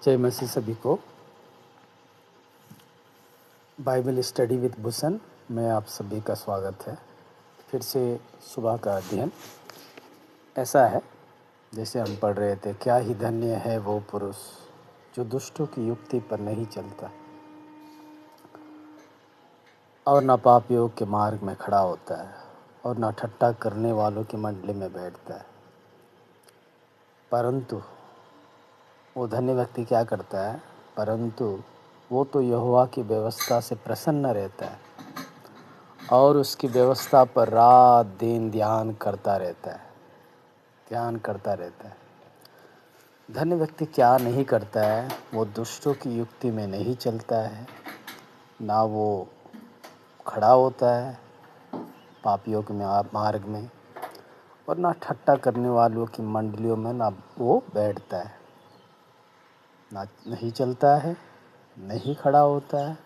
जय मसीह सभी को। बाइबल स्टडी विद भूषण में आप सभी का स्वागत है। फिर से सुबह का अध्ययन ऐसा है जैसे हम पढ़ रहे थे, क्या ही धन्य है वो पुरुष जो दुष्टों की युक्ति पर नहीं चलता और न पाप योग के मार्ग में खड़ा होता है और न ठट्ठा करने वालों की मंडली में बैठता है। परंतु वो धन्य व्यक्ति क्या करता है? परंतु वो तो यहोवा की व्यवस्था से प्रसन्न रहता है और उसकी व्यवस्था पर रात दिन ध्यान करता रहता है। धन्य व्यक्ति क्या नहीं करता है? वो दुष्टों की युक्ति में नहीं चलता है, ना वो खड़ा होता है पापियों के मार्ग में, और ना ठट्ठा करने वालों की मंडलियों में ना वो बैठता है, ना नहीं चलता है, नहीं खड़ा होता है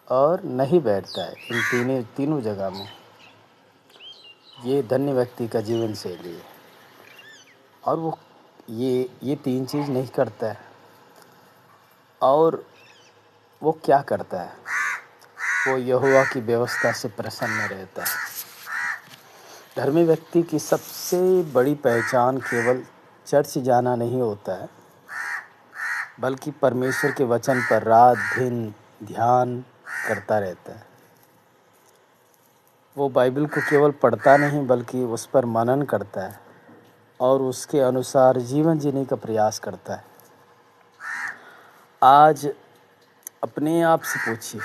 और नहीं बैठता है। इन तीनों जगह में ये धन्य व्यक्ति का जीवन शैली है। और वो ये तीन चीज़ नहीं करता है। और वो क्या करता है? वो यहोवा की व्यवस्था से प्रसन्न रहता है। धर्मी व्यक्ति की सबसे बड़ी पहचान केवल चर्च जाना नहीं होता है, बल्कि परमेश्वर के वचन पर रात दिन ध्यान करता रहता है। वो बाइबल को केवल पढ़ता नहीं बल्कि उस पर मनन करता है और उसके अनुसार जीवन जीने का प्रयास करता है। आज अपने आप से पूछिए,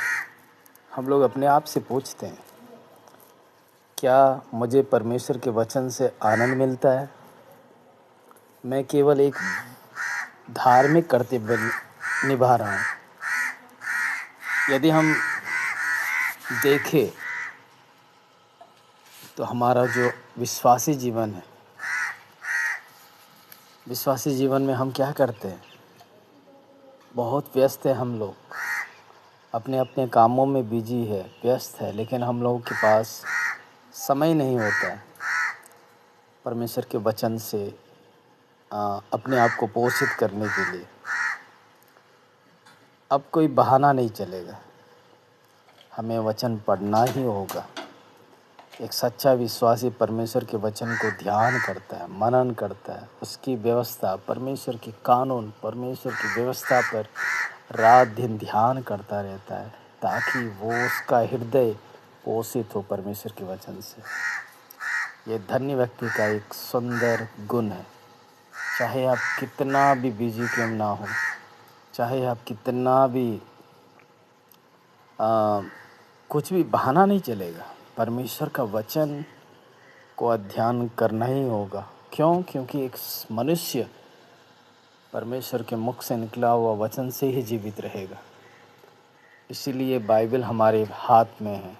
हम लोग अपने आप से पूछते हैं, क्या मुझे परमेश्वर के वचन से आनंद मिलता है? मैं केवल एक धार्मिक कर्तव्य निभा रहा हूँ? यदि हम देखें तो हमारा जो विश्वासी जीवन में हम क्या करते हैं? बहुत व्यस्त है हम लोग, अपने अपने कामों में बिजी है, व्यस्त है, लेकिन हम लोगों के पास समय नहीं होता है परमेश्वर के वचन से अपने आप को पोषित करने के लिए। अब कोई बहाना नहीं चलेगा, हमें वचन पढ़ना ही होगा। एक सच्चा विश्वासी परमेश्वर के वचन को ध्यान करता है, मनन करता है, उसकी व्यवस्था, परमेश्वर के कानून, परमेश्वर की व्यवस्था पर रात दिन ध्यान करता रहता है, ताकि वो उसका हृदय पोषित हो परमेश्वर के वचन से। ये धन्य व्यक्ति का एक सुंदर गुण है। चाहे आप कितना भी बिजी क्यों ना हो, चाहे आप कितना भी कुछ भी बहाना नहीं चलेगा, परमेश्वर का वचन को अध्ययन करना ही होगा। क्यों? क्योंकि एक मनुष्य परमेश्वर के मुख से निकला हुआ वचन से ही जीवित रहेगा। इसीलिए बाइबल हमारे हाथ में है।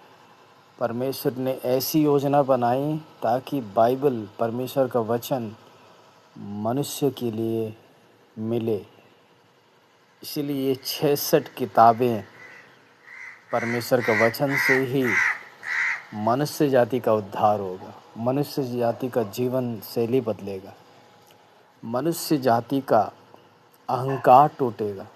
परमेश्वर ने ऐसी योजना बनाई ताकि बाइबल, परमेश्वर का वचन मनुष्य के लिए मिले। इसीलिए ये 66 किताबें परमेश्वर का वचन से ही मनुष्य जाति का उद्धार होगा, मनुष्य जाति का जीवन शैली बदलेगा, मनुष्य जाति का अहंकार टूटेगा।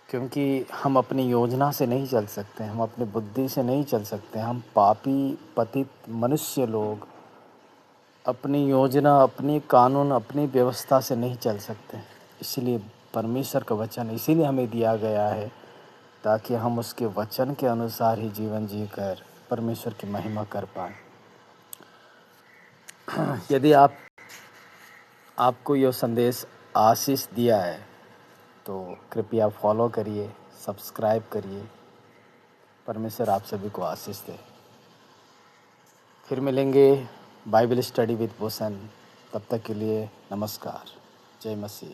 क्योंकि हम अपनी योजना से नहीं चल सकते, हम अपनी बुद्धि से नहीं चल सकते। हम पापी पतित मनुष्य लोग अपनी योजना, अपनी कानून, अपनी व्यवस्था से नहीं चल सकते। इसलिए परमेश्वर का वचन इसीलिए हमें दिया गया है ताकि हम उसके वचन के अनुसार ही जीवन जीकर परमेश्वर की महिमा कर पाएँ। यदि आपको यह संदेश आशीष दिया है तो कृपया फॉलो करिए, सब्सक्राइब करिए। परमेश्वर आप सभी को आशीष दे। फिर मिलेंगे बाइबल स्टडी विद भूषण। तब तक के लिए नमस्कार। जय मसीह।